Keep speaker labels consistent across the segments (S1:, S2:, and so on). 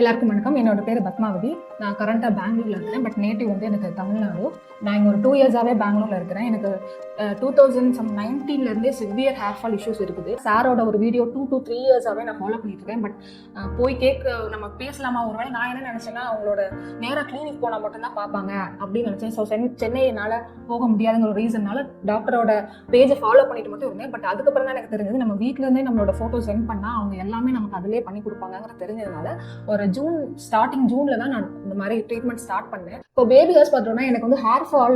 S1: எல்லாருக்கும் வணக்கம். என்னோட பேர் பத்மாவதி. நான் கரண்டாக பெங்களூரில் இருக்கிறேன். பட் நேட்டிவ் வந்து எனக்கு தமிழ்நாடு. நான் இங்கே ஒரு 2 இயர்ஸாகவே பெங்களூரில் இருக்கிறேன். எனக்கு 2019 சிவியர் ஹேர் ஃபால் இஷ்யூஸ் இருக்குது. சாரோட ஒரு வீடியோ 2 to 3 இயர்ஸாகவே நான் ஃபாலோ பண்ணிட்டு இருக்கேன். பட் போய் நம்ம பேசலாமா ஒரு வேளை. நான் என்ன நினச்சேன்னா அவங்களோட நேராக கிளினிக் போனால் மட்டும்தான் பார்ப்பாங்க அப்படின்னு நினச்சேன். ஸோ சென்னை என்னால் போக முடியாதுங்கிற ஒரு ரீசன்னால டாக்டரோட பேஜை ஃபாலோ பண்ணிட்டு மட்டும் இருந்தேன். பட் அதுக்கப்புறம் தான் எனக்கு தெரிஞ்சது நம்ம வீட்டிலேருந்தே நம்மளோட ஃபோட்டோ சென்ட் பண்ணால் அவங்க எல்லாமே நமக்கு அதிலே பண்ணி கொடுப்பாங்கிற தெரிஞ்சதுனால ஒரு ஸ்டார்டிங் ஜூன்ல தான் நான் இந்த மாதிரி ட்ரீட்மெண்ட் ஸ்டார்ட் பண்ணேன். இப்போ பேபி ஹேர்ஸ் பார்த்தோம்னா எனக்கு வந்து ஹேர் ஃபால்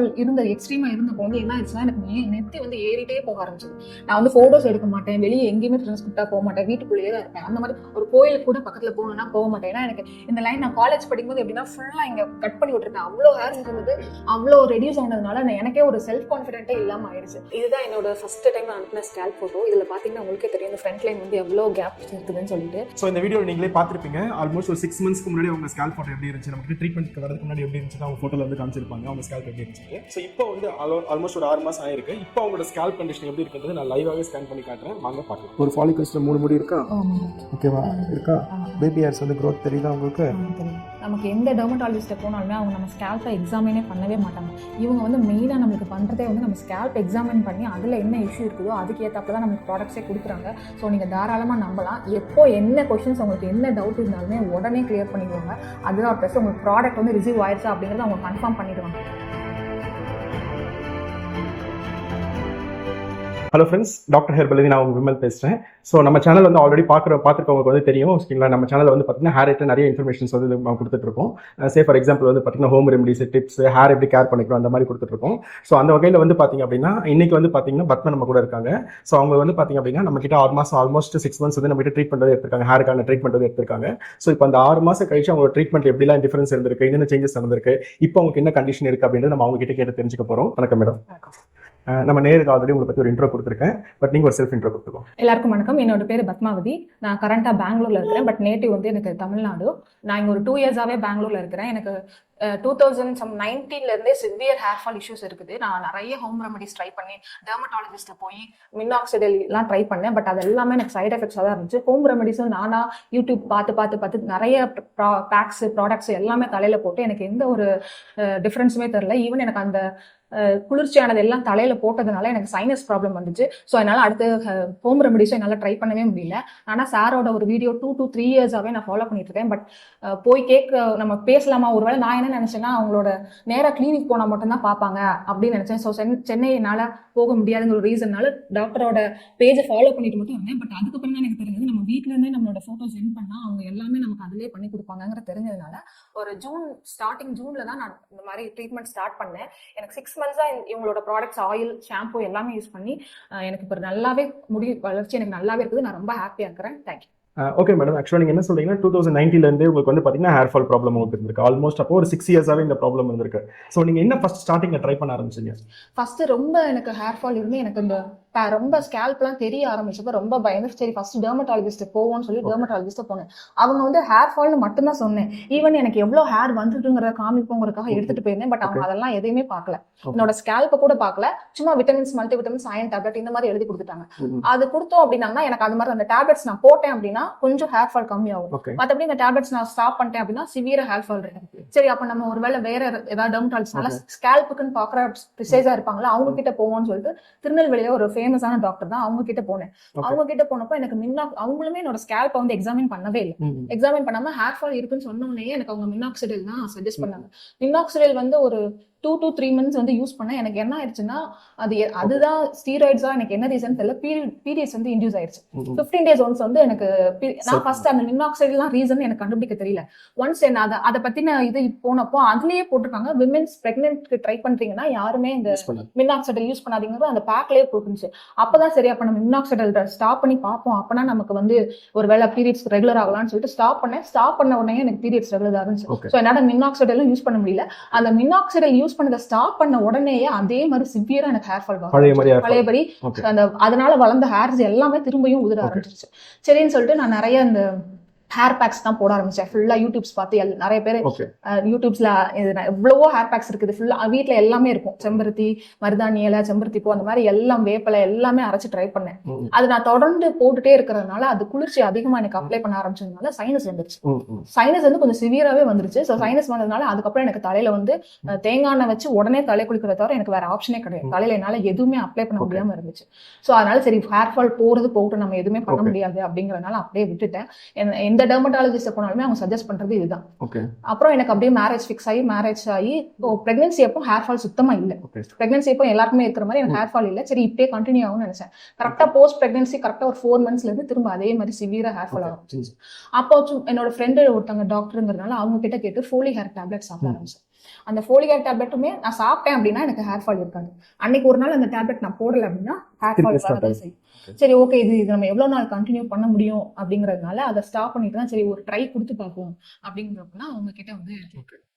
S1: எக்ஸ்ட்ரீமா இருந்தப்போ வந்து என்ன ஆயிடுச்சுன்னா எனக்கு நெத்தி வந்து ஏறிட்டே போக ஆரம்பிச்சது. நான் வந்து போட்டோஸ் எடுக்க மாட்டேன், வெளியே எங்கேயுமே ஃப்ரெண்ட்ஸ் கூப்பிட்டா போக மாட்டேன், வீட்டுக்குள்ளேயே தான் இருப்பேன். அந்த மாதிரி ஒரு கோயிலுக்கு கூட பக்கத்துல போகணும்னா போக மாட்டேன். ஏன்னா எனக்கு இந்த லைன் நான் காலேஜ் படிக்கும்போது எப்படின்னா ஃபுல்லா இங்க கட் பண்ணி விட்டுருக்கேன். அவ்வளோ ஹேர் இருந்தது, அவ்வளோ ரெடியூஸ் ஆனதுனால எனக்கே ஒரு செல்ஃப் கான்ஃபிடென்ட்டே இல்லாம ஆயிடுச்சு. இதுதான் என்னோட ஃபர்ஸ்ட் டைம் நான் அனுப்பின ஸ்கேல்ப் போட்டோ. இதுல பாத்தீங்கன்னா உங்களுக்கே தெரியும் இந்த ஃப்ரண்ட் லைன் வந்து எவ்வளோ கேப் இருக்குதுன்னு சொல்லிட்டு.
S2: ஸோ இந்த வீடியோ நீங்களே பார்த்துருப்பீங்க. ஆல்மோஸ்ட் ஒரு 6 months முன்னாடி அவங்க ஸ்கேல்ப் ஃபோட்டோ எப்படி இருந்துச்சு, நமக்கு ட்ரீட்மெண்ட் வரதுக்கு முன்னாடி எப்படி இருந்துச்சு அவங்க ஃபோட்டோல வந்து காமிச்சிருப்பாங்க அவங்க ஸ்கேல்ப் எப்படி இருந்துச்சு. ஸோ இப்போ வந்து ஆல்மோஸ்ட் ஒரு 6 மாதம் ஆயிருக்கு. இப்போ அவங்களோட ஸ்கேல்ப் கண்டிஷன் எப்படி இருக்கிறது நான் லைவாகவே ஸ்கேன் பண்ணி காட்டுறேன், வாங்க பார்க்கலாம். ஒரு ஃபாலிகல்ஸ்ல 3 முடி இருக்கா, ஓகேவா இருக்கா? பேபி ஹேர்ஸ் வந்து growth தெரியுதா உங்களுக்கு?
S1: நமக்கு எந்த டெர்மட்டாலஜிஸ்ட்டை போனாலுமே அவங்க நம்ம ஸ்கேல்ப்பை எக்ஸாமினே பண்ணவே மாட்டாங்க. இவங்க வந்து மெயினாக நம்மளுக்கு பண்ணுறதே வந்து நம்ம ஸ்கேல்ப் எக்ஸாமின் பண்ணி அதில் என்ன இஷ்யூ இருக்குதோ அதுக்கு ஏற்றாப்புல தான் நமக்கு ப்ராடக்ட்ஸே கொடுக்குறாங்க. ஸோ நீங்கள் தாராளமாக நம்பலாம். எப்போ என்ன கொஸ்டின்ஸ் உங்களுக்கு என்ன டவுட் இருந்தாலுமே உடனே கிளியர் பண்ணிடுவாங்க. அதுதான் ப்ளஸ் உங்களுக்கு ப்ராடக்ட் வந்து ரிசீவ் ஆயிடுச்சா அப்படிங்கிறத அவங்க கன்ஃபார்ம் பண்ணிடுவாங்க.
S2: ஹலோ ஃப்ரெண்ட்ஸ், டாக்டர் ஹெர்பலி, நான் உங்கள் விமல் பேசுகிறேன். ஸோ நம்ம சேனல் வந்து ஆல்ரெடி பார்த்துருக்கவங்களுக்கு வந்து தெரியும். ஓகேங்களா, நம்ம சேனலில் வந்து பார்த்தீங்கன்னா ஹேர் ரேட்டில் நிறைய இன்ஃபர்மேஷன்ஸ் வந்து நம்ம கொடுத்துட்ருக்கோம். ஃபார் எக்ஸாம்பிள் வந்து பார்த்தீங்கன்னா ஹோம் ரெமடிஸ், டிப்ஸ், ஹேர் எப்படி கேர் பண்ணிக்கிறோம் அந்த மாதிரி கொடுத்துட்ருக்கோம். ஸோ அந்த வகையில் வந்து பார்த்தீங்க அப்படின்னா இன்னைக்கு வந்து பார்த்தீங்கன்னா பத்மா நம்ம கூட இருக்காங்க. ஸோ அவங்க வந்து பார்த்தீங்க அப்படின்னா நம்ம கிட்ட 6 மாதம் ஆல்மோஸ்ட் 6 months வந்து நம்ம கிட்ட ட்ரீட்மெண்ட் வந்து எடுத்திருக்காங்க, ஹேருக்கான ட்ரீட்மெண்ட் வந்து எடுத்திருக்காங்க. ஸோ இப்போ அந்த 6 மாதம் கழிச்சு அவங்க ட்ரீட்மெண்ட் எப்படிலாம் டிஃபரன்ஸ் இருந்திருக்கு, என்னென்ன சேஞ்சஸ் நடந்திருக்கு, இப்போ அவங்களுக்கு என்ன கண்டிஷன் இருக்குது அப்படின்றது நம்ம அவங்க கிட்ட கேட்டு தெரிஞ்சுக்க போகிறோம். வணக்கம் மேடம். நம்ம நேருக்கு ஆல்ரெடி உங்களை பற்றி ஒரு இன்ட்ரோ கொடுத்துருக்கேன். பட் நீங்கள் ஒரு செல்ஃப் இன்ட்ரோ கொடுத்துருக்கோம்.
S1: எல்லாருக்கும் வணக்கம். என்னோட பேர் பத்மாவதி. நான் கரண்டாக பெங்களூரில் இருக்கிறேன். பட் நேட்டிவ் வந்து எனக்கு தமிழ்நாடு. நான் இங்கே ஒரு 2 இயர்ஸாகவே பெங்களூரில் இருக்கிறேன். எனக்கு 2019 சிவியர் ஹேர் ஃபால் இஷ்யூஸ் இருக்குது. நான் நிறைய ஹோம் ரெமடிஸ் ட்ரை பண்ணி டெர்மட்டாலஜிஸ்ட்டை போய் மின்னாக்சிடெல்லாம் ட்ரை பண்ணேன். பட் அது எல்லாமே எனக்கு சைட் எஃபெக்ட்ஸாக தான் இருந்துச்சு. ஹோம் ரெமடிஸும் நானா யூடியூப் பார்த்து நிறைய பேக்ஸ் ப்ராடக்ட்ஸ் எல்லாமே தலையில் போட்டு எனக்கு எந்த ஒரு டிஃப்ரென்ஸுமே தெரில. ஈவன் எனக்கு அந்த குளிர்ச்சியானது எல்லாம் தலையில போட்டதுனால எனக்கு சைனஸ் ப்ராப்ளம் வந்துச்சு. ஸோ அதனால அடுத்து ஹோம் ரெமடிஸும் என்னால் ட்ரை பண்ணவே முடியல. ஆனால் சாரோட ஒரு வீடியோ 2 to 3 இயர்ஸாகவே நான் ஃபாலோ பண்ணிட்டு இருக்கேன். பட் போய் நம்ம பேசலாமா ஒரு வேளை. நான் என்ன நினைச்சேன்னா அவங்களோட நேராக கிளினிக் போனால் மட்டும்தான் பார்ப்பாங்க அப்படின்னு நினைச்சேன். ஸோ சென்னை என்னால் போக முடியாதுங்கிற ஒரு ரீசன்னால டாக்டரோட பேஜை ஃபாலோ பண்ணிட்டு மட்டும் இருந்தேன். பட் அதுக்கப்புறம் தான் எனக்கு தெரிஞ்சது நம்ம வீட்டிலேருந்தே நம்மளோட ஃபோட்டோ சென்ட் பண்ணால் அவங்க எல்லாமே நமக்கு அதிலே பண்ணி கொடுப்பாங்கிற தெரிஞ்சதுனால ஒரு ஸ்டார்டிங் ஜூன்ல தான் நான் இந்த மாதிரி ட்ரீட்மெண்ட் ஸ்டார்ட் பண்ணேன். எனக்கு 6 months இவங்களோட ப்ராடக்ட்ஸ், ஆயில், ஷாம்பு எல்லாமே யூஸ் பண்ணி எனக்கு இப்போ நல்லாவே முடி வளர்ச்சி எனக்கு நல்லாவே இருக்குது. நான் ரொம்ப ஹாப்பியாக இருக்கிறேன். தேங்க்யூ.
S2: ஓகே மேடம், ஆக்சுவலாக நீங்கள் என்ன சொல்றீங்கன்னா 2019 உங்களுக்கு வந்து பார்த்தீங்கன்னா ஹேர் ஃபால் ப்ராப்ளம் உங்களுக்கு இருந்திருக்கு. ஆல்மோஸ்ட் அப்போ ஒரு 6 இயர்ஸாகவே இந்த ப்ராப்ளம் இருந்திருக்கு. ஸோ நீங்கள் என்ன ஃபர்ஸ்ட் ஸ்டார்டிங்கில் ட்ரை பண்ண ஆரம்பிச்சிங்க?
S1: ஃபர்ஸ்ட் ரொம்ப எனக்கு ஹேர் ஃபால் இருந்து எனக்கு இந்த ரொம்ப ஸ்கேல்ப்லாம் தெரிய ஆரம்பிச்சப்ப ரொம்ப பயந்து சரி ஃபர்ஸ்ட் டெர்மட்டாலஜிஸ்ட் போவோம்னு சொல்லி டெர்மட்டாலஜிஸ்ட் போனேன். அவங்க வந்து ஹேர் ஃபால்னு மட்டும்தான் சொன்னேன். ஈவன் எனக்கு எவ்வளோ ஹேர் வந்துட்டுங்கிறத காமிப்போங்கிறதுக்காக எடுத்துட்டு போயிருந்தேன். பட் அவங்க அதெல்லாம் எதையுமே பார்க்கல, என்னோட ஸ்கேல்ப்பை கூட பார்க்கல. சும்மா vitamins, multi vitamins, iron tablet இந்த மாதிரி எழுதி கொடுத்துட்டாங்க. அது கொடுத்தோம் அப்படின்னா எனக்கு அது மாதிரி அந்த டேப்லெட்ஸ் நான் போட்டேன் அப்படின்னா கொஞ்சம் ஹேர் ஃபால் கம்மியாகும். மற்றபடி இந்த டேப்லெட்ஸ் நான் ஸ்டாப் பண்ணிட்டேன் அப்படின்னா சிவியர் ஹேர் ஃபால் இருக்கு. சரி, அப்ப நம்ம ஒருவேளை வேற ஏதாவது டெர்மட்டாலஜிஸ்ட்னால ஸ்கேல்ப்புக்குன்னு பாக்குற ஸ்பெஷலைஸா இருப்பாங்களா அவங்க கிட்ட போவோம்னு சொல்லிட்டு திருநெல்வேலியில ஒரு ஃபேமஸான டாக்டர் தான் அவங்க கிட்ட போனேன். அவங்க கிட்ட போனப்போ எனக்கு அவங்களுமே என்னோட ஸ்கேல்ப்பை வந்து எக்ஸாமின் பண்ணவே இல்லை. எக்ஸாமின் பண்ணாம ஹேர் ஃபால் இருக்குன்னு சொன்னோடனே எனக்கு அவங்க மின்னாக்சிடைல் தான் சஜஸ்ட் பண்ணாங்க. மின்னாக்சிடைல் வந்து ஒரு 2 to 3 months வந்து யூஸ் பண்ண எனக்கு என்ன ஆயிடுச்சுன்னா அதுதான் ஸ்டீராய்ட்ஸா எனக்கு என்ன ரீசன் தெரியல, பீரியட்ஸ் வந்து இன்டியூஸ் ஆயிடுச்சு. 15 days ஒன்ஸ் வந்து எனக்கு நான் ஃபர்ஸ்ட் அந்த மின்னாக்சைடுலாம் ரீசன் எனக்கு கண்டுபிடிக்க தெரியல. ஒன்ஸ் என்ன அதை பத்தின இது போனப்போ அதுலயே போட்டிருக்காங்க விமென்ஸ் பிரெக்னென்ட்க்கு ட்ரை பண்றீங்கன்னா யாருமே இந்த மின்னாக்சைடல் யூஸ் பண்ணாதீங்கிறது அந்த பேக்லயே போட்டுருந்துச்சு. அப்பதான் சரி அப்ப நம்ம மின்னாக்சைடல் ஸ்டாப் பண்ணி பார்ப்போம், அப்பனா நமக்கு வந்து ஒரு வேளை பீரியட்ஸ் ரெகுலர் ஆகலாம்னு சொல்லிட்டு ஸ்டாப் பண்ண உடனே எனக்கு பீரியட்ஸ் ரெகுலர் ஆகுச்சு. ஸோ என்னால மின்னாக்சைடலும் யூஸ் பண்ண முடியல. அந்த மின்னாக்சைடல் யூஸ் பண்ணதை ஸ்டாப் பண்ண உடனே அதே மாதிரி சிவியரா எனக்கு ஹேர் ஃபால் பழையபடி அதனால வளர்ந்த ஹேர்ஸ் எல்லாமே திரும்பியும் உதிர ஆரம்பிச்சிருச்சு. சரின்னு சொல்லிட்டு நான் நிறைய இந்த ஹேர் பேக்ஸ் தான் போட ஆரம்பிச்சேன். ஃபுல்லா யூடியூப்ஸ் பார்த்து நிறைய பேர்
S2: ஓகே
S1: யூடியூப்ஸ்ல எவ்வளவோ ஹேர் பேக்ஸ் இருக்குது. ஃபுல்லா வீட்ல எல்லாமே இருக்கும். செம்பருத்தி, மருதாணி இலை, செம்பருத்தி பூ, அந்த மாதிரி எல்லாம் வேப்பிலை எல்லாமே அரைச்சு ட்ரை பண்ணேன். அது நான் தொடர்ந்து போட்டுட்டே இருக்கிறதுனால அது குளிர்ச்சி அதிகமா எனக்கு அப்ளை பண்ண ஆரம்பிச்சதுனால சைனஸ் வந்துருச்சு. சைனஸ் வந்து கொஞ்சம் சிவியராகவே வந்துருச்சு. ஸோ சைனஸ் வந்ததுனால அதுக்கப்புறம் எனக்கு தலையில வந்து தேங்காய் எண்ணெய் வச்சு உடனே தலை குளிக்கிறத தவிர எனக்கு வேற ஆப்ஷனே கிடையாது. தலையில என்னால எதுவுமே அப்ளை பண்ண முடியாம இருந்துச்சு. ஸோ அதனால சரி ஹேர் ஃபால் போட்டு நம்ம எதுவுமே பண்ண முடியாது அப்படிங்கறதுனால அப்படியே விட்டுட்டேன். எந்த டெர்மட்டாலஜிஸ்ட் போனாலுமே அவங்க சஜஸ்ட் பண்றது இதுதான். அப்புறம் எனக்கு அப்படியே மேரேஜ் ஆகி இப்போ பிரெக்னன்சி அப்போ ஹேர் ஃபால் சுத்தமா இல்ல. பிரெக்னன்சி அப்போ எல்லாருக்குமே இருக்கிற மாதிரி எனக்கு ஹேர் ஃபால் இல்ல. சரி இப்படியே கண்டினியூ ஆகும்னு நினைச்சேன். கரெக்டா போஸ்ட் பிரெக்னன்சி கரெக்டா ஒரு 4 monthsல இருந்து திரும்ப அதே மாதிரி சிவியரா ஹேர் ஃபால் ஆகும். அப்போ என்னோட ஃப்ரெண்டு ஒருத்தவங்க டாக்டருங்கிறதுனால அவங்க கிட்ட கேட்டு ஃபோலிக் ஹேர் டேப்லெட் சாப்பிட ஆரம்பிச்சேன். அந்த ஃபோலிக் ஹேர் டேப்லெட்டுமே நான் சாப்பிட்டேன் அப்படின்னா எனக்கு ஹேர் ஃபால் இருக்காது. அன்னைக்கு ஒரு நாள் அந்த டேப்லெட் நான் போடல அப்படின்னா ஹேர் ஃபால் வரதான் செய்யும். சரி ஓகே, இது நம்ம எவ்வளவு நாள் கண்டினியூ பண்ண முடியும் அப்படிங்கறதுனால அதை ஸ்டாப் பண்ணிட்டு தான் சரி ஒரு ட்ரை கொடுத்து பார்ப்போம் அப்படிங்கிறப்ப அவங்க கிட்ட வந்து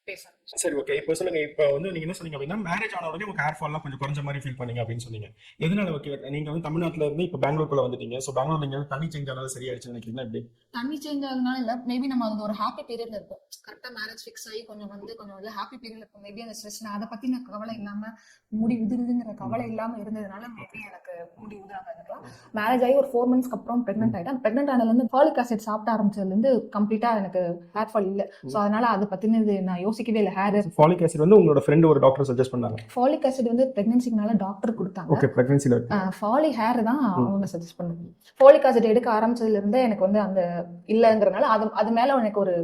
S1: பேச.
S2: சரி ஓகே, இப்போ சொல்லுங்க. இப்போ வந்து நீங்க என்ன சொன்னீங்க அப்படின்னா மேரேஜ் ஆன உடனே உங்க ஹேர் ஃபால்லாம் கொஞ்சம் குறைஞ்ச மாதிரி ஃபீல் பண்ணீங்க அப்படின்னு சொன்னீங்க. எதனால? ஓகே, நீங்க வந்து தமிழ்நாட்டுல இருந்து இப்போ பெங்களூருக்குள்ள வந்துட்டீங்க. ஸோ பெங்களூர் நீங்க தண்ணி சேஞ்ச் ஆனாலும் சரியாயிடுச்சு நினைக்கிறீங்களா? எப்படி
S1: தண்ணி சேஞ்ச் ஆகுதுனால இல்ல, மேபி நம்ம அது ஒரு ஹாப்பி பீரியட்ல இருப்போம். கரெக்டா மேரேஜ் ஃபிக்ஸ் ஆகி கொஞ்சம் ஹாப்பி பீரியட்ல இருக்கும். மேபி அந்த ஸ்ட்ரெஸ் அதை பத்தி நான் கவலை இல்லாம முடி உதிருதுங்கிற கவலை இல்லாம இருந்ததுனால மேபி எனக்கு முடி உதிராம இருக்கலாம். மேரேஜ் ஆகி ஒரு 4 months அப்புறம் பிரெக்னென்ட் ஆயிட்டேன். பிரெக்னென்ட் ஆனதுல இருந்து ஃபாலிக் ஆசிட் சாப்பிட்ட ஆரம்பிச்சதுல இருந்து கம்ப்ளீட்டா எனக்கு ஹேர் ஃபால் இல்ல. ஸோ அதனால அதை பத்தினது நான் யோசிக்கவே இல்லை.
S2: ஃபாலிக் ஆசிட் வந்து உங்களோட ஃப்ரெண்ட் ஒரு டாக்டர் சஜஸ்ட் பண்ணாங்க.
S1: ஃபாலிக் ஆசிட் வந்து பிரெக்னன்சினால டாக்டர் கொடுத்தாங்க.
S2: ஓகே, பிரெக்னன்சில
S1: ஃபாலிக் ஹேர் தான் அவங்க சஜஸ்ட் பண்ணாங்க. ஃபாலிக் ஆசிட் எடுக்க ஆரம்பிச்சதுல இருந்தே எனக்கு வந்து அந்த இல்லங்கிறதுனால அது மேல எனக்கு ஒரு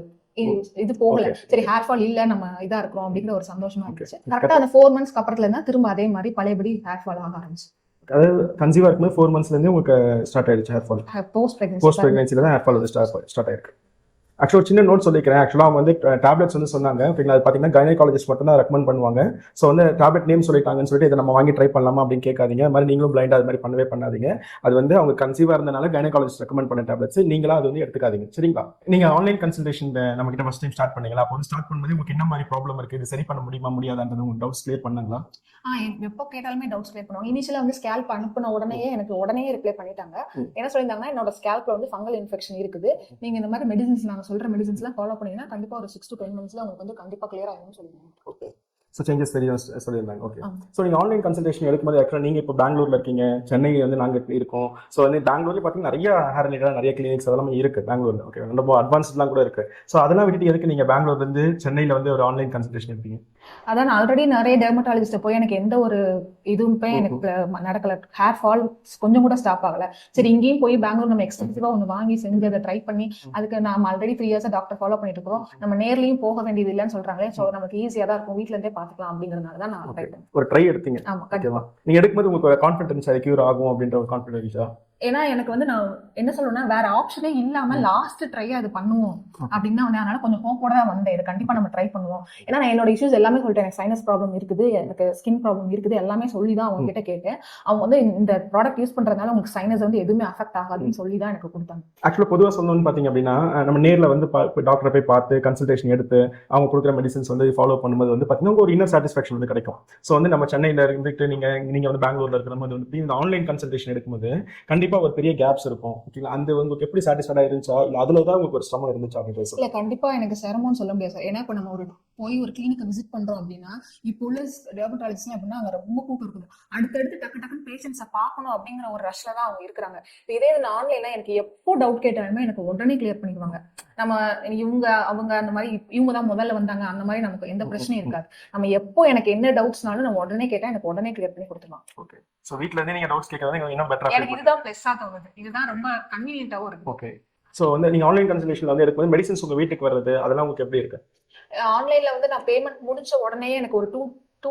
S1: இது போகல. சரி ஹேர் ஃபால் இல்ல, நம்ம இதா இருக்கிறோம் அப்படிங்கிற ஒரு சந்தோஷமா இருந்துச்சு. கரெக்டா அந்த 4 months அப்புறத்துல இருந்தா திரும்ப அதே மாதிரி பழையபடி ஹேர் ஃபால் ஆக ஆரம்பிச்சு.
S2: அதாவது கன்சீவா இருக்கும்போது 4 monthsல இருந்தே உங்களுக்கு ஸ்டார்ட் ஆயிடுச்சு ஹேர் ஃபால்.
S1: போஸ்ட்
S2: பிரெக்னன்சில தான் ஹேர் ஃபால் வந்து ஸ்டார்ட் ஆயிருக்கு. ஆக்சுவலாக ஒரு சின்ன நோட் சொல்லிக்கிறேன். ஆக்சுவலாக அவங்க வந்து டேப்லெட்ஸ் வந்து சொன்னாங்க. ஓகேங்களா? அது பார்த்தீங்கன்னா கைனகாலஜிஸ்ட் மட்டும் தான் ரெக்கமெண்ட் பண்ணுவாங்க. ஸோ வந்து டேப்லெட் நேம் சொல்லிட்டாங்கன்னு சொல்லிட்டு இதை நம்ம வாங்கி ட்ரை பண்ணலாமா அப்படின்னு கேட்காதீங்க. அது மாதிரி நீங்களும் பிளைண்டாக அது மாதிரி பண்ணவே பண்ணாதீங்க. அது வந்து அவங்க கன்சீவாக இருந்தனால கைனகாலஜிஸ்ட் ரெக்கமெண்ட் பண்ண டேப்லெட்ஸ் நீங்களா அது வந்து எடுத்துக்காதீங்க. சரிங்களா? நீங்கள் ஆன்லைன் கன்சல்டேஷன் நம்ம கிட்ட ஃபர்ஸ்ட் டைம் ஸ்டார்ட் பண்ணீங்களா? அப்போ வந்து ஸ்டார்ட் பண்ணும்போது உங்களுக்கு என்ன மாதிரி ப்ராப்ளம் இருக்குது, இது சரி பண்ண முடியுமா முடியாதான்றது உங்களுக்கு டவுட்ஸ் கிளியர் பண்ணாங்களா?
S1: எப்போ கேட்டாலுமே டவுட்ஸ் கிளியர் பண்ணுவாங்க. இனிஷியலா வந்து ஸ்கேல்ப் அனுப்பின உடனே ரிப்ளை பண்ணிட்டாங்க. என்ன சொல்லியிருந்தாங்கன்னா என்னோட ஸ்கேல்ப்ல வந்து ஃபங்கல் இன்ஃபெக்ஷன் இருக்குது, நீங்க இந்த மாதிரி மெடிசின்ஸ் நாங்கள் சொல்ற மெடிசின்ஸ்லாம் ஃபாலோ பண்ணீங்கன்னா கண்டிப்பா ஒரு 6 to 10 monthsல உங்களுக்கு வந்து கண்டிப்பா கிளியர் ஆகும்னு சொல்லுவாங்க.
S2: ஓகே, ஸோ சேஞ்சஸ் தெரியும் சொல்லியிருந்தாங்க. ஓகே, ஸோ நீங்கள் ஆன்லைன் கன்சல்டேஷன் எடுக்கும்போது ஆக்சுவலாக நீங்கள் இப்போ பெங்களூரில் இருக்கீங்க, சென்னை வந்து நாங்கள் இருக்கோம். ஸோ வந்து பெங்களூர்ல பார்த்தீங்கன்னா நிறைய ஹேர் ரிலேட்டடாக நிறைய கிளினிக்ஸ் அதெல்லாம் இருக்குது பெங்களூரில். ஓகே, ரொம்ப அட்வான்ஸ்லாம் கூட இருக்குது. ஸோ அதெல்லாம் விட்டுட்டு எதுக்கு நீங்கள் பெங்களூர்லேருந்து சென்னையில் வந்து ஒரு ஆன்லைன் கன்சல்டேஷன் எடுப்பீங்க?
S1: அதான் ஆல்ரெடி நிறைய டெர்மட்டாலஜிஸ்ட் போய் எனக்கு எந்த ஒரு இதுவும் போய் எனக்கு நடக்கல. ஹேர் ஃபால் கொஞ்சம் கூட ஸ்டாப் ஆகல. சரி இங்கேயும் போய் பெங்களூர் நம்ம எக்ஸ்பென்சிவா ஒன்று வாங்கி செஞ்சு அதை ட்ரை பண்ணி அதுக்கு நம்ம ஆல்ரெடி 3 years டாக்டர் ஃபாலோ பண்ணிட்டு இருக்கோம். நம்ம நேர்லயும் போக வேண்டியது இல்லைன்னு சொல்றாங்களே. ஸோ நமக்கு ஈஸியா தான் இருக்கும், வீட்ல இருந்தே பாத்துக்கலாம் அப்படிங்கறதுனால தான் நான் ட்ரை பண்ணேன்.
S2: ஒரு ட்ரை எடுத்தீங்க.
S1: ஆமா, கண்டிப்பா.
S2: நீங்க எடுக்கும்போது உங்களுக்கு கான்ஃபிடன்ஸ் அது கியூர் ஆகும் அப்படின்ற ஒரு கான்ஃபிடன்ஸ்.
S1: ஏன்னா எனக்கு வந்து நான் என்ன சொல்லணும்னா வேற ஆப்ஷனே இல்லாம லாஸ்ட் ட்ரை அது பண்ணுவோம் அப்படின்னு தான் வந்து அதனால கொஞ்சம் ஹோப்போட தான் வந்தேன். இது கண்டிப்பா நம்ம ட்ரை பண்ணுவோம். ஏன்னா நான் என்னோட இஷ்யூஸ் எல்லாமே சொல்லிட்டேன். எனக்கு சைனஸ் ப்ராப்ளம் இருக்குது, எனக்கு ஸ்கின் ப்ராப்ளம் இருக்குது, எல்லாமே சொல்லி தான் அவங்க கிட்ட கேட்டேன். அவங்க வந்து இந்த ப்ராடக்ட் யூஸ் பண்றதுனால உங்களுக்கு சைனஸ் வந்து எதுவுமே அஃபெக்ட் ஆகாதுன்னு சொல்லி தான் எனக்கு கொடுத்தாங்க.
S2: ஆக்சுவலாக பொதுவாக சொல்லணும்னு பார்த்தீங்க அப்படின்னா நம்ம நேரில் வந்து டாக்டரை போய் பார்த்து கன்சல்டேஷன் எடுத்து அவங்க கொடுக்குற மெடிசன்ஸ் வந்து ஃபாலோ பண்ணும்போது வந்து பார்த்தீங்கன்னா ஒரு இன்னர் சாட்டிஸ்ஃபேக்ஷன் வந்து கிடைக்கும். ஸோ வந்து நம்ம சென்னையில் இருந்துட்டு நீங்கள் வந்து பெங்களூர்ல இருக்கிற போது வந்து இந்த ஆன்லைன் கன்சல்டேஷன் எடுக்கும்போது கண்டிப்பாக ஒரு பெரிய கேப்ஸ் இருக்கும். அந்த உங்களுக்கு எப்படி சாட்டிஸ்ஃபைடா இருந்துச்சா இல்ல அதுல தான் உங்களுக்கு ஒரு சிரமம் இருந்துச்சா அப்படின்னு?
S1: இல்ல கண்டிப்பா எனக்கு சிரமம்னு சொல்ல முடியாது சார். ஏன்னா இப்போ நம்ம போய் ஒரு கிளினிக் விசிட் பண்றோம் அப்படின்னா இப்போ உள்ள டெர்மட்டாலஜிஸ்ட் அப்படின்னா அங்க ரொம்ப கூட்டம் இருக்குது. அடுத்தடுத்து டக்குன்னு பேஷண்ட்ஸை பார்க்கணும் அப்படிங்கிற ஒரு ரஷ்ல தான் அவங்க இருக்கிறாங்க. இதே இந்த ஆன்லைன்ல எனக்கு எப்போ டவுட் கேட்டாலுமே எனக்கு உடனே கிளியர் பண்ணிடுவாங்க. நம்ம அவங்க அந்த மாதிரி இவங்க தான் முதல்ல வந்தாங்க அந்த மாதிரி நமக்கு எந்த பிரச்சனையும் இருக்காது. நம்ம எப்போ எனக்கு என்ன டவுட்ஸ்னாலும் நம்ம உடனே கேட்டா எனக்கு உடனே கிளியர் பண்ணி கொடுத்துருவாங்க.
S2: ஓகே, சோ வீட்ல இருந்து நீங்க டவுட்ஸ் கேட்கறது இன்னும் பெட்டரா
S1: எனக்கு இதுதான் பிளஸ்ஸா தோணுது. இதுதான் ரொம்ப கன்வீனியன்ட்டாவும் இருக்கு.
S2: ஓகே, சோ வந்து நீங்க ஆன்லைன் கன்சல்டேஷன்ல வந்து எடுக்கும்போது மெடிசன்ஸ் உங்க வீட்டுக்கு வர்றது அதெல்லாம் உங்களுக்கு எப்படி இருக்கு?
S1: ஆன்லைன்ல வந்து நான் பேமெண்ட் முடிச்ச உடனே எனக்கு ஒரு 2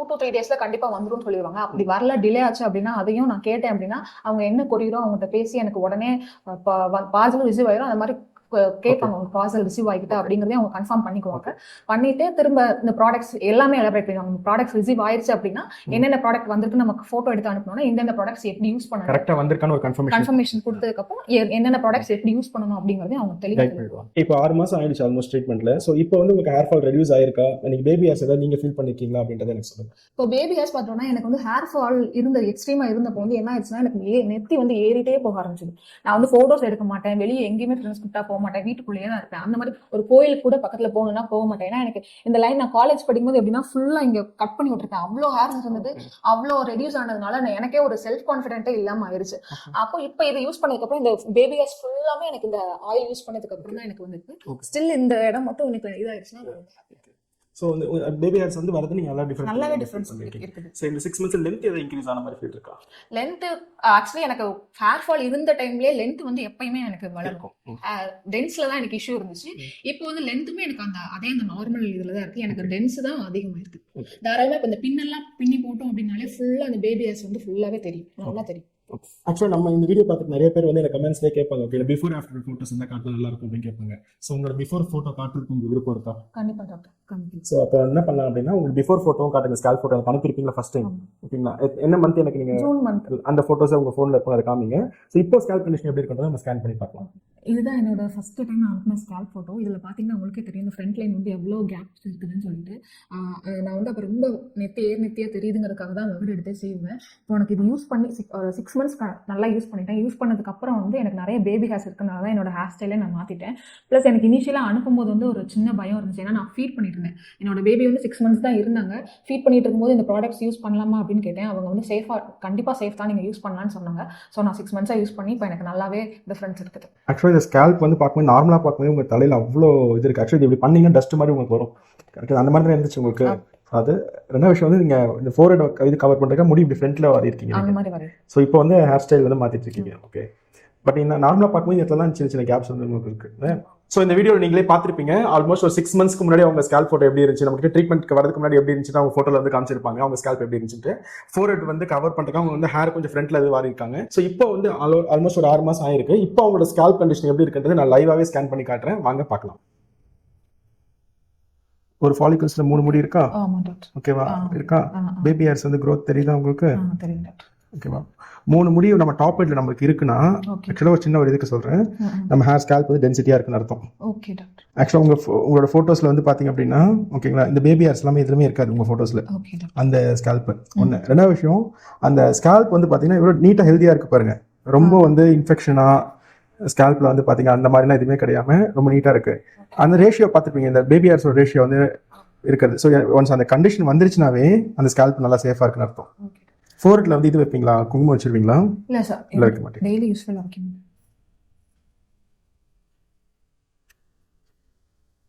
S1: to 3 daysல கண்டிப்பா வந்துரும் சொல்லிடுவாங்க. அப்படி வரல டிலே ஆச்சு அப்படின்னா அதையும் நான் கேட்டேன் அப்படின்னா அவங்க என்ன கொரியரோ அவங்ககிட்ட பேசி எனக்கு உடனே பார்சல் ரிசீவ் ஆயிரும். அந்த மாதிரி கேட்பாங்க உங்க பார்சல் ரிசீவ் ஆகிட்டா அப்படிங்கறதே அவங்க கன்ஃபார்ம் பண்ணிக்குவாங்க. பண்ணிட்டு திரும்ப இந்த ப்ராடக்ட்ஸ் எல்லாமே எலாபரேட் பண்ணுவாங்க. ப்ராடக்ட்ஸ் ரிசீவ் ஆயிருச்சு அப்படின்னா என்னென்ன ப்ராடக்ட் வந்துருக்கு நமக்கு போட்டோ எடுத்து அனுப்பணும்னா இந்த ப்ராடக்ட்ஸ் எப்படி யூஸ் பண்ணணும்
S2: கரெக்ட்டா வந்திருக்கான ஒரு கன்ஃபர்மேஷன் கொடுத்ததுக்கு அப்புறம் என்னென்ன ப்ராடக்ட்ஸ் எப்படி யூஸ் பண்ணணும் அப்படிங்கறதே அவங்க தெளிவா சொல்லுவாங்க. இப்போ 6 மாசம் ஆயிடுச்சு ஆல்மோஸ்ட் ட்ரீட்மெண்ட்ல. சோ இப்போ வந்து உங்களுக்கு ஹேர் ஃபால் ரெடியூஸ் ஆயிருக்கா? நீங்க பேபி ஹேர்ஸ் ஏதாவது நீங்க ஃபீல் பண்ணிருக்கீங்களா அப்படின்றத எனக்கு சொல்லுங்க. இப்போ
S1: பேபி ஹேர்ஸ் பார்த்தோம்னா எனக்கு வந்து ஹேர் ஃபால் எக்ஸ்ட்ரீமா இருந்தப்போ வந்து என்ன ஆயிடுச்சுன்னா எனக்கு நெத்தி வந்து ஏறிட்டே போக ஆரம்பிச்சது. நான் வந்து போட்டோஸ் எடுக்க மாட்டேன், வெளியே எங்கேயுமே ஃப்ரெண்ட்ஸ் கிட்ட போக மாட்டேன், வீட்டுக்குள்ளேயே தான் இருப்பேன். அந்த மாதிரி ஒரு கோயிலுக்கு கூட பக்கத்துல போகணும்னா போக மாட்டேன். ஏன்னா எனக்கு இந்த லைன் நான் காலேஜ் படிக்கும்போது எப்படின்னா ஃபுல்லா இங்க கட் பண்ணி விட்டுருக்கேன். அவ்வளோ ஹேர் இருந்தது, அவ்வளோ ரெடியூஸ் ஆனதுனால எனக்கே ஒரு செல்ஃப் கான்ஃபிடென்ட்டே இல்லாம ஆயிருச்சு. அப்போ இப்போ இதை யூஸ் பண்ணதுக்கு அப்புறம் இந்த பேபி ஹேர்ஸ் ஃபுல்லாமே எனக்கு இந்த ஆயில் யூஸ் பண்ணதுக்கு அப்புறம் தான் எனக்கு வந்துருக்கு. ஸ்டில் இந்த இடம் மட்டும் எனக்கு இதாயிருச்சுன்னா
S2: ஸோ வந்து பேபி ஹேர்ஸ் வந்து வரது நீங்கள்
S1: நல்லாவே டிஃபரன்ஸ் இருக்குது.
S2: ஸோ இந்த 6 months லென்த் எதாவது இன்க்ரீஸ் ஆன மாதிரி ஃபீல் இருக்கா?
S1: லென்த் ஆக்சுவலி எனக்கு ஹேர் ஃபால் இருந்த டைம்லயே லென்த் வந்து எப்பயுமே எனக்கு வளரும். டென்ஸ்ல தான் எனக்கு இஷ்யூ இருந்துச்சு. இப்போ வந்து லென்த்துமே எனக்கு அதே அந்த நார்மல் இதுல தான் இருக்கு. எனக்கு டென்ஸ் தான் அதிகமா இருக்கு. தாராளமா இப்போ இந்த பின்னெல்லாம் பின்னி போட்டோம் அப்படின்னாலே ஃபுல்லா அந்த பேபி ஹேர்ஸ் வந்து ஃபுல்லாவே தெரியும், நல்லா தெரியும்.
S2: ஆக்சுவலாக நம்ம இந்த வீடியோ பார்த்துட்டு நிறைய பேர் வந்து எனக்கு கமெண்ட்ஸ்லேயே கேட்பாங்க, ஓகே பிஃபோர் ஆஃப்டர் ஃபோட்டோஸ் இருந்தால் காட்டு நல்லா இருக்கும் அப்படின்னு கேட்பாங்க. ஸோ உங்களோட பிஃபோர் ஃபோட்டோ காட்டுறதுக்கு உங்களுக்கு விருப்பம் இருக்கா?
S1: கண்டிப்பா டாக்டர்.
S2: ஸோ அப்போ என்ன பண்ணலாம் அப்படின்னா, உங்களுக்கு பிஃபோர் ஃபோட்டோவும் காட்டுங்க, ஸ்கேல் ஃபோட்டோ எனக்கு அனுப்பியிருப்பீங்களா ஃபர்ஸ்ட் டைம்? ஓகேங்களா? என்ன மந்த் எனக்கு நீங்கள்
S1: ஜூன் மந்த்
S2: அந்த ஃபோட்டோஸை உங்கள் ஃபோனில் இருக்கும், அதை காமிங்க. ஸோ இப்போ ஸ்கேல் கண்டிஷன் எப்படி இருக்கிறத நம்ம ஸ்கேன் பண்ணி பார்க்கலாம்.
S1: இதுதான் என்னோட ஃபர்ஸ்ட் டைம் நான் அனுப்பின ஸ்கேல் ஃபோட்டோ. இதில் பார்த்தீங்கன்னா உங்களுக்கே தெரியும் இந்த ஃப்ரண்ட் லைன் வந்து எவ்வளோ கேப்ஸ் இருக்குதுன்னு சொல்லிட்டு நான் வந்து அப்போ ரொம்ப நெத்தியாக தெரியுதுங்கிறதுக்காக தான் வீடு எடுத்தே செய்வேன். இப்போ எனக்கு இது யூஸ் பண்ணி 6 months நல்லா யூஸ் பண்ணிட்டேன். யூஸ் பண்ணதுக்கப்புறம் வந்து எனக்கு நிறைய பேபி ஹேர்ஸ் இருக்கனால தான் என்னோட ஹேர் ஸ்டைலே நான் மாற்றிட்டேன். ப்ளஸ் எனக்கு இனிஷியலாக அனுப்பும்போது வந்து ஒரு சின்ன பயம் இருந்துச்சு. ஏன்னா நான் ஃபீட் பண்ணிட்டு இருந்தேன். என்னோட பேபி வந்து 6 months தான் இருந்தாங்க. ஃபீட் பண்ணிட்டு இருக்கும்போது இந்த ப்ராடக்ட்ஸ் யூஸ் பண்ணலாமா அப்படின்னு கேட்டேன். அவங்க வந்து கண்டிப்பாக சேஃப் தான், நீங்கள் யூஸ் பண்ணலான்னு சொன்னாங்க. ஸோ நான் 6 months யூஸ் பண்ணி இப்போ எனக்கு நல்லாவே டிஃப்ரென்ஸ் இருக்குது.
S2: ஆக்சுவலாக இந்த ஸ்கேல்ப் வந்து பார்க்கும்போது நார்மலாக பார்க்கும்போது உங்கள் தலையில் அவ்வளோ இது இருக்குது. ஆக்சுவலி இப்படி பண்ணீங்கன்னா டஸ்ட் மாதிரி உங்களுக்கு வரும். கரெக்டாக அந்த மாதிரி தான் இருந்துச்சு உங்களுக்கு. அது ரெண்டாவது விஷயம் வந்து நீங்கள் இந்த ஃபோர்ஹெட் இது கவர் பண்ணுறதுக்கு முடி இப்படி ஃப்ரண்ட்டில் வர இருக்கீங்க. ஸோ இப்போ வந்து ஹேர் ஸ்டைல் வந்து மாற்றிட்டு இருக்கீங்க. ஓகே, பட் இந்த நார்மலாக பார்க்கும்போது இந்த இடத்துல தான் சின்ன சின்ன கேப்ஸ் வந்து உங்களுக்கு இருக்குது. ஸோ இந்த வீடியோ நீங்களே பார்த்துருப்பீங்க. ஆல்மோஸ்ட் ஒரு 6 monthsக்கு முன்னாடி அவங்க ஸ்கேல்ப் ஃபோட்டோ எப்படி இருந்துச்சு, நமக்கு ட்ரீட்மெண்ட்க்கு வரதுக்கு முன்னாடி எப்படி இருந்துச்சு அவங்க ஃபோட்டோவில் வந்து காமிச்சிருப்பாங்க அவங்க ஸ்கேல்ப் எப்படி இருந்துச்சு. ஃபோர்ஹெட் வந்து கவர் பண்ணுறதுக்கு அவங்க வந்து ஹேர் கொஞ்சம் ஃப்ரண்ட்ல இது வாரி இருக்காங்க. ஸோ இப்போ வந்து ஆல்மோஸ்ட் ஒரு 6 மாதம் ஆயிருக்கு. இப்போ அவங்களோட ஸ்கேல்ப் கண்டிஷன் எப்படி இருக்குன்றது நான் லைவாகவே ஸ்கேன் பண்ணி காட்டுறேன், வாங்க பார்க்கலாம். ஒரு ஃபாலிகல்ஸ்ல 3 முடி இருக்கா? ஓகேவா இருக்கா? பேபி ஹேர்ஸ் வந்து growth தெரியுதா உங்களுக்கு? ஓகேவா? 3 முடி நம்ம டாப் ஹெட்ல நமக்கு இருக்குன்னா, ஆக்சுவலாக ஒரு சின்ன ஒரு இதுக்கு சொல்றேன், நம்ம ஹேர் ஸ்கேல்ப் வந்து டென்சிட்டியா இருக்குன்னு அர்த்தம்.
S1: Okay doctor.
S2: ஆக்சுவலாக உங்களோட போட்டோஸ்ல வந்து பாத்தீங்க அப்படின்னா, ஓகேங்களா, இந்த பேபி ஹேர்ஸ் எல்லாமே எதுவுமே இருக்காது உங்க போட்டோஸ்ல. அந்த ஸ்கேல்ப் ஒன்று. ரெண்டாவது விஷயம், அந்த ஸ்கேல்ப் வந்து பாத்தீங்கன்னா இவ்வளவு நீட்டா ஹெல்தியா இருக்கு பாருங்க. ரொம்ப வந்து இன்ஃபெக்ஷனா ஸ்கேல்ப்ல வந்து பாத்தீங்க அந்த மாதிரிலாம் எதுவுமே கிடையாம ரொம்ப நீட்டா இருக்கு. அந்த ரேஷியோ பார்த்துருப்பீங்க, இந்த பேபி ஹேர்ஸோட ரேஷியோ வந்து இருக்கிறது. ஸோ ஒன்ஸ் அந்த கண்டிஷன் வந்துருச்சுனாவே அந்த ஸ்கேல்ப் நல்லா சேஃபா இருக்குன்னு அர்த்தம். ஃபோர்ஹெட்ல வந்து இது வைப்பீங்களா, குங்குமம் வச்சிருவீங்களா?
S1: இல்ல சார்,
S2: இல்ல வைக்க மாட்டேன்.
S1: டெய்லி யூஸ்ஃபுல்லா வைக்கணும்.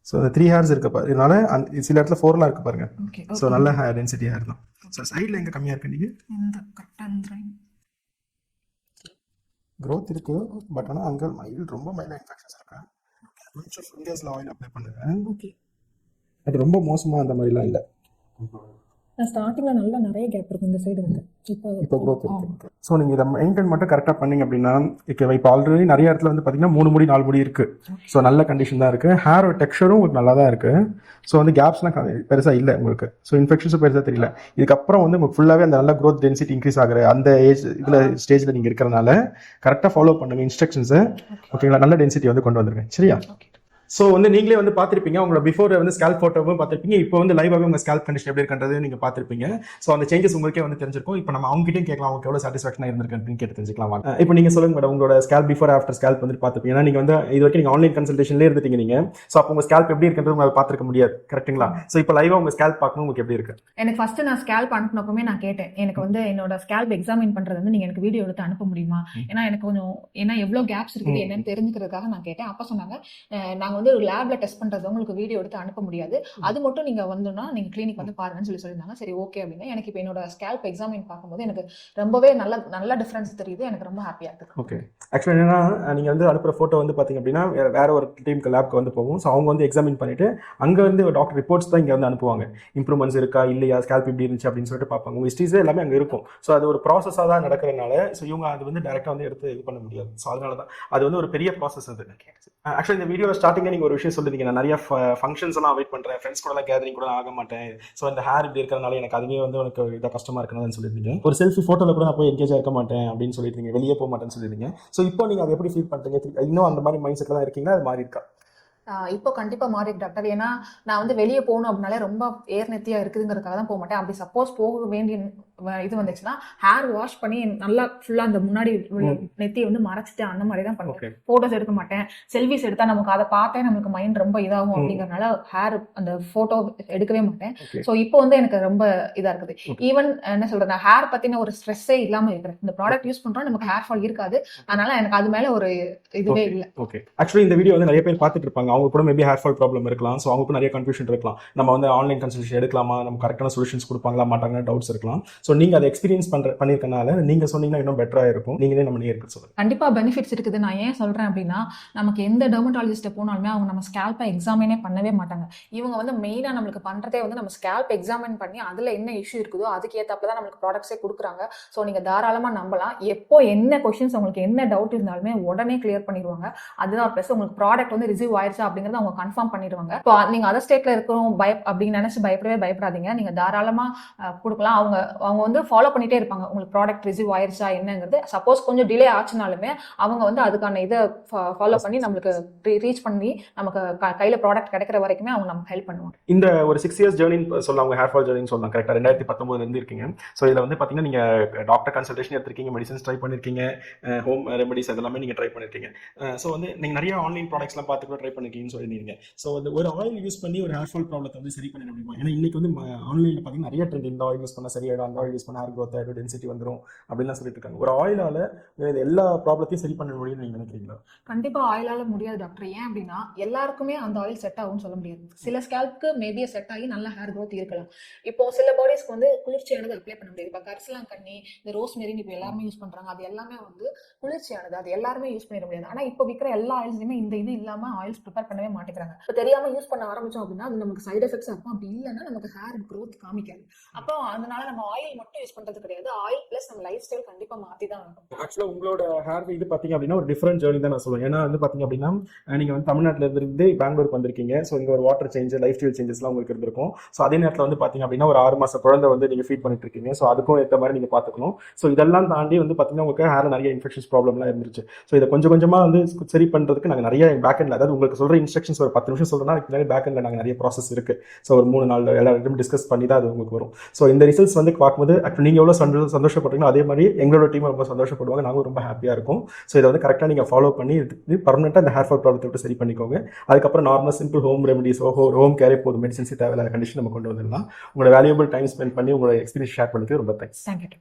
S2: ஸோ அந்த 3 ஹேர்ஸ் இருக்கு பாரு, இதனால சில இடத்துல 4லாம் இருக்கு பாருங்க. ஸோ நல்ல ஹேர் டென்சிட்டி ஹேர் தான். ஸோ சைடில் எங்க கம்மியா இருக்கு நீங்க?
S1: இந்த கரெக்டாக
S2: growth இருக்கு, பட் ஆனால் அங்கே ரொம்ப மைல்டாக இன்ஃபெக்ஷன்ஸ் இருக்கு. கொஞ்சம் ஃபிங்கர்ஸ்ல ஆயில் அப்ளை பண்ணுங்க.
S1: ஓகே,
S2: அது ரொம்ப மோசமா அந்த மாதிரிலாம் இல்லை.
S1: நான் ஸ்டார்டிங்ல நல்லா நிறைய கேப் இருக்கும் இந்த சைடு வந்து.
S2: இப்போ growth இருக்கு. ஸோ நீங்கள் இதை மெயின்டைன் மட்டும் கரெக்டாக பண்ணீங்க அப்படின்னா, இப்போ ஆல்ரெடி நிறைய இடத்துல வந்து பார்த்தீங்கன்னா 3 முடி 4 முடி இருக்கு. ஸோ நல்ல கண்டிஷன் தான் இருக்கு. ஹேரோட டெக்ஸ்சரும் உங்களுக்கு நல்லா தான் இருக்கு. ஸோ வந்து கேப்ஸ்லாம் பெருசாக இல்லை உங்களுக்கு. ஸோ இன்ஃபெக்ஷன்ஸும் பெருசாக தெரியல. இதுக்கப்புறம் வந்து உங்களுக்கு ஃபுல்லாகவே அந்த நல்ல growth டென்சிட்டி இன்க்ரீஸ் ஆகுற அந்த இதில் ஸ்டேஜில் நீங்கள் இருக்கிறனால கரெக்டாக ஃபாலோ பண்ணுங்க இன்ஸ்ட்ரக்ஷன்ஸை. ஓகேங்களா? நல்ல டென்சிட்டி வந்து கொண்டு வந்துருங்க. சரியா? ஸோ வந்து நீங்களே வந்து பார்த்துருப்பீங்க, உங்களோட பிஃபோர் வந்து ஸ்கேல்ப் ஃபோட்டோவும் பார்த்துருப்பீங்க. இப்போ வந்து லைவாகவே உங்கள் ஸ்கேல்ப் கண்டிஷன் எப்படி இருக்கின்றது நீங்கள் பார்த்துருப்பீங்க. ஸோ அந்த சேஞ்சஸ் உங்களுக்கே வந்து தெரிஞ்சிருக்கும். இப்போ நம்ம அவங்ககிட்டயும் கேட்கலாம், அவங்க எவ்வளோ சாட்டிஸ்ஃபேக்ஷனாக இருந்திருக்கு அப்படின்னு கேட்டு தெரிஞ்சுக்கலாம். இப்போ நீங்கள் சொல்லுங்க மேடம், உங்களோட ஸ்கேல்ப் பிஃபோர் ஆஃப்டர் ஸ்கேல்ப் வந்து பார்த்துருப்பீங்க. ஏன்னா நீங்கள் வந்து இது வரைக்கும் நீங்கள் ஆன்லைன் கன்சல்டேஷன்லேயே இருந்துட்டீங்க நீங்கள். ஸோ அப்போ உங்கள் ஸ்கேல்ப் எப்படி இருக்கிறது உங்களால் பார்த்துருக்க முடியாது, கரெக்ட்டுங்களா? ஸோ இப்போ லைவாக உங்கள் ஸ்கேல்ப் பார்க்கணும், உங்களுக்கு எப்படி இருக்கு?
S1: எனக்கு ஃபர்ஸ்ட் நான் ஸ்கேல்ப் அனுப்பினப்பமே நான் கேட்டேன், எனக்கு வந்து என்னோட ஸ்கேல்ப் எக்ஸாமின் பண்றது வந்து நீங்க எனக்கு வீடியோ எடுத்து அனுப்ப முடியுமா? ஏன்னா எனக்கு கொஞ்சம் எவ்வளவு கேப்ஸ் இருக்குது என்னன்னு தெரிஞ்சுக்கிறதுக்காக நான் கேட்டேன். அப்ப சொன்னாங்க, நாங்க வந்து ஒரு லேப்ல டெஸ்ட் பண்றது உங்களுக்கு வீடியோ எடுத்து அனுப்ப முடியாது, அது மட்டும் நீங்க வந்தோம்னா நீங்க கிளினிக் வந்து பாருங்கன்னு சொல்லியிருந்தாங்க. சரி ஓகே அப்படின்னு எனக்கு இப்போ என்னோட ஸ்கேல்ப் எக்ஸாமின் பார்க்கும்போது எனக்கு ரொம்பவே நல்ல டிஃபரன்ஸ் தெரியுது. எனக்கு ரொம்ப ஹாப்பியா இருக்கு.
S2: ஓகே, ஆக்சுவலி என்னன்னா நீங்க வந்து அனுப்புற போட்டோ வந்து பாத்தீங்க அப்படின்னா வேற ஒரு டீமுக்கு லேப்க்கு வந்து போகும். ஸோ அவங்க வந்து எக்ஸாமின் பண்ணிட்டு அங்க வந்து டாக்டர் ரிப்போர்ட்ஸ் தான் இங்க வந்து அனுப்புவாங்க. இம்ப்ரூவ்மெண்ட்ஸ் இருக்கா இல்லையா, ஸ்கேல்ப் இப்படி இருந்துச்சு அப்படின்னு சொல்லிட்டு பார்ப்பாங்க. உங்க ஹிஸ்ட்ரிஸ் எல்லாமே அங்க இருக்கும். ஸோ அது ஒரு ப்ராசஸாக தான் நடக்கிறதுனால ஸோ இவங்க அது வந்து டைரக்டா வந்து எடுத்து இது பண்ண முடியாது. ஸோ அதனால தான் அது வந்து ஒரு பெரிய ப்ராசஸ். அது ஆக்சுவலி இந்த வீடியோ ஸ்டார்டிங்ல நீங்க ஒரு விஷயம் சொல்லிருந்தீங்க, நான் நிறைய ஃபங்க்ஷன்ஸ் எல்லாம் அவாய்ட் பண்றேன், ஃப்ரெண்ட்ஸ் கூட கேதரிங் கூட ஆக மாட்டேன். ஸோ இந்த ஹேர் இப்படி இருக்கிறனால எனக்கு அதுவே வந்து உனக்கு இதாக கஷ்டமா இருக்குன்னு சொல்லியிருந்தீங்க. ஒரு செல்ஃபி போட்டோல கூட நான் போய் என்கேஜா இருக்க மாட்டேன் அப்படின்னு சொல்லியிருந்தீங்க, வெளியே போக மாட்டேன்னு சொல்லியிருந்தீங்க. ஸோ இப்போ நீங்க அதை எப்படி ஃபீல் பண்றீங்க? இன்னும் அந்த மாதிரி மைண்ட் செட்ல தான் இருக்கீங்களா, அது மாறி இருக்கா?
S1: இப்போ கண்டிப்பா மாறி டாக்டர். ஏன்னா நான் வந்து வெளியே போகணும் அப்படின்னாலே ரொம்ப ஏர் நெத்தியா இருக்குதுங்கிறதுக்காக தான் போக மாட்டேன். அப்படி சப்போஸ் போக வேண்டிய இது வந்துச்சுன்னா ஹேர் வாஷ் பண்ணி நல்லா ஃபுல்லா அந்த முன்னாடி உள்ள நெத்தியை வந்து மறைச்சிட்டு அந்த மாதிரி தான் பண்ணுவேன். போட்டோஸ் எடுக்க மாட்டேன். செல்ஃபிஸ் எடுத்தா நமக்கு அதை பார்த்தே நமக்கு மைண்ட் ரொம்ப இதாகும் அப்படிங்கறதுனால ஹேர் அந்த போட்டோ எடுக்கவே மாட்டேன். ஸோ இப்போ வந்து எனக்கு ரொம்ப இதா இருக்குது. ஈவன் என்ன சொல்றது, ஹேர் பத்தின ஒரு ஸ்ட்ரெஸ்ஸே இல்லாம இருக்கிறேன். இந்த ப்ராடக்ட் யூஸ் பண்றோம், நமக்கு ஹேர் ஃபால் இருக்காது. அதனால எனக்கு அது மேல ஒரு இதுவே இல்லை.
S2: ஓகே, ஆக்சுவலி இந்த வீடியோ வந்து நிறைய பேர் பார்த்துட்டு இருப்பாங்க. அவங்க கூட மேபி ஹேர் ஃபால் ப்ராப்ளம் இருக்கலாம். ஸோ அவங்களுக்கு நிறைய கன்ஃபியூஷன் இருக்கலாம். நம்ம வந்து ஆன்லைன் கன்சல்டேஷன் எடுக்கலாமா, நம்ம கரெக்டான சொல்யூஷன்ஸ் கொடுப்பாங்களா மாட்டாங்கன்னு டவுட்ஸ் இருக்கலாம். ஸோ நீங்க அதை எக்ஸ்பீரியன்ஸ் பண்ணிருக்கனால நீங்க சொன்னீங்கன்னா இன்னும் பெட்டரா இருக்கும். நீங்களே நம்ம நேருக்கு சொல்லுங்க.
S1: கண்டிப்பா பெனிஃபிட்ஸ் இருக்குது. நான் ஏன் சொல்றேன் அப்படின்னா, நமக்கு எந்த டெர்மட்டாலஜிஸ்ட் போனாலுமே அவங்க நம்ம ஸ்கேல்பை எக்ஸாமினே பண்ணவே மாட்டாங்க. இவங்க வந்து மெயினா நம்மளுக்கு பண்றதே வந்து நம்ம ஸ்கேல்ப் எக்ஸாமின் பண்ணி அதுல என்ன இஷ்யூ இருக்குதோ அதுக்கு ஏத்தாப்புல தான் நம்மளுக்கு ப்ராடக்ட்ஸே கொடுக்குறாங்க. ஸோ நீங்க தாராளமா நம்பலாம். எப்போ என்ன கொஸ்டின்ஸ் உங்களுக்கு என்ன டவுட் இருந்தாலுமே உடனே கிளியர் பண்ணிடுவாங்க. அதுதான் ப்ளஸ். உங்களுக்கு ப்ராடக்ட் வந்து ரிசீவ் ஆயிடுச்சா அப்படிங்கறத அவங்க கன்ஃபார்ம் பண்ணிடுவாங்க. இப்போ நீங்க அதர் ஸ்டேட்ல இருக்கிறோம் அப்படின்னு நினைச்சு பயப்படாதீங்க. நீங்க தாராளமா கொடுக்கலாம். அவங்க வந்து ஃபாலோ பண்ணிட்டே இருப்பாங்க. உங்களுக்கு ப்ராடக்ட் ரிசீவ் ஆயிடுச்சா என்னங்கிறது. சப்போஸ் கொஞ்சம் டிலே ஆச்சுனாலுமே அவங்க வந்து அதுக்கான இதை ஃபாலோ பண்ணி நம்மளுக்கு ரீச் பண்ணி நமக்கு கையில ப்ராடக்ட் கிடைக்கிற வரைக்குமே அவங்க நமக்கு ஹெல்ப் பண்ணுவாங்க.
S2: இந்த ஒரு 6 இயர்ஸ் ஜேர்னின்னு சொல்லலாம், உங்க ஹேர் ஃபால் ஜேர்னின்னு சொல்லலாம். கரெக்டா 2019 இருந்து இருக்கீங்க. ஸோ இதுல வந்து பாத்தீங்கன்னா நீங்க டாக்டர் கன்சல்டேஷன் எடுத்திருக்கீங்க, மெடிசன்ஸ் ட்ரை பண்ணிருக்கீங்க, ஹோம் ரெமெடிஸ் அதெல்லாமே நீங்க ட்ரை பண்ணிருக்கீங்க. ஸோ வந்து நீங்க நிறைய ஆன்லைன் ப்ராடக்ட்ஸ்லாம் பார்த்து கூட ட்ரை பண்ணிருக்கீங்கன்னு சொல்லியிருந்தீங்க. ஸோ வந்து ஒரு ஆயில் யூஸ் பண்ணி ஒரு ஹேர் ஃபால் ப்ராப்ளத்தை வந்து சரி பண்ண முடியுமா? ஏன்னா இன்னைக்கு வந்து ஆன்லைன்ல பாத்தீங்கன்னா நிறைய ட்ரெண்ட், இந்த ஆயில் யூஸ் பண்ணா சரியாயிடும், அந்த ஆயில் யூஸ் பண்ணா ஹேர் க்ரோத் ஆயிடும், டென்சிட்டி வந்துடும் அப்படின்லாம் சொல்லிட்டு இருக்காங்க. ஒரு ஆயிலால எல்லா ப்ராப்ளத்தையும் சரி பண்ண முடியும்னு நீங்க நினைக்கிறீங்களா?
S1: கண்டிப்பா ஆயிலால முடியாது டாக்டர். ஏன் அப்படின்னா எல்லாருக்குமே அந்த ஆயில் செட் ஆகும்னு சொல்ல முடியாது. சில ஸ்கேல்ப்க்கு மேபி செட் ஆகி நல்ல ஹேர் க்ரோத் இருக்கலாம். இப்போ சில பாடிஸ்க்கு வந்து குளிர்ச்சியானது அப்ளை பண்ண முடியாது. இப்போ கரிசலாங் கண்ணி, இந்த ரோஸ் மெரின் இப்போ எல்லாருமே யூஸ் பண்றாங்க. அது எல்லாமே வந்து குளிர்ச்சியானது, அது எல்லாருமே யூஸ் பண்ணிட முடியாது. ஆனா இப்போ விற்கிற எல்லா ஆயில்ஸுமே இந்த இது இல்லாம ஆயில்ஸ் ப்ரிப்பேர் பண்ணவே மாட்டேங்கிறாங்க. இப்போ தெரியாம யூஸ் பண்ண ஆரம்பிச்சோம் அப்படின்னா அது நமக்கு சைடு எஃபெக்ட்ஸ் இருக்கும். அப்படி இல்லைன்னா நமக்கு ஹேர் க்ரோத் காமிக்காது. அப்போ அதனால நம்ம ஆயில் மட்டும் யூஸ் பண்றது கிடையாது. ஆயில் பிளஸ் நம்ம லைஃப் ஸ்டைல் கண்டிப்பா மாத்தி தான் ஆகும்.
S2: ஆக்சுவலா உங்களோட ஹேர் இது பாத்தீங்க அப்படின்னா ஒரு டிஃபரெண்ட் ஜேர்னி தான் நான் சொல்லுவேன். ஏன்னா வந்து பாத்தீங்க அப்படின்னா நீங்க வந்து தமிழ்நாட்டில இருந்து பெங்களூருக்கு வந்திருக்கீங்க. ஸோ இங்க ஒரு வாட்டர் சேஞ்ச், லைஃப் ஸ்டைல் சேஞ்சஸ்லாம் உங்களுக்கு இருந்திருக்கும். ஸோ அதே நேரத்தில் வந்து பாத்தீங்க அப்படின்னா ஒரு 6 மாச குழந்தை வந்து நீங்க ஃபீட் பண்ணிட்டு இருக்கீங்க. ஸோ அதுக்கும் ஏற்ற மாதிரி நீங்க பாத்துக்கணும். ஸோ இதெல்லாம் தாண்டி வந்து பாத்தீங்கன்னா உங்களுக்கு ஹேர் நிறைய இன்ஃபெக்ஷன்ஸ் ப்ராப்ளம்லாம் இருந்துச்சு. ஸோ இதை கொஞ்சம் கொஞ்சமா வந்து சரி பண்றதுக்கு நாங்கள் நிறைய பேக் எண்ட்ல, அதாவது உங்களுக்கு சொல்ற இன்ஸ்ட்ரக்ஷன்ஸ் ஒரு 10 நிமிஷம் சொல்றேன்னா அதுக்கு பின்னாடி பேக் எண்ட்ல நாங்கள் நிறைய ப்ராசஸ் இருக்கு. ஸோ ஒரு 3-4 எல்லாரும் டிஸ்கஸ் பண்ணி தான் அது உங்களுக்கு வரும். ஸோ இந்த ரிசல்ட்ஸ் வந்து பார்க்கும்போது ஆக்சுவலி நீங்க எவ்வளவு சந்தோஷப்படுறீங்களோ அதே மாதிரி எங்களோட டீம் ரொம்ப சந்தோஷப்படுவாங்க. நாங்களும் ரொம்ப ஹாப்பியா இருக்கும். ஸோ இதை வந்து கரெக்டாக நீங்கள் ஃபாலோ பண்ணி பர்மனெண்ட்டாக இந்த ஹேர் ஃபால் ப்ராப்ளத்தை விட்டு சரி பண்ணிக்கோங்க. அதுக்கப்புறம் normal simple home remedies, home கேரே போதும், மெடிசன்ஸே தேவையில்லாத கண்டிஷன் நம்ம கொண்டு வந்துடலாம். உங்களோட வேல்யூபிள் டைம் ஸ்பெண்ட் பண்ணி உங்களோட எக்ஸ்பீரியன்ஸ் ஷேர் பண்ணிட்டு ரொம்ப தேங்க்ஸ்.
S1: தேங்க்யூ.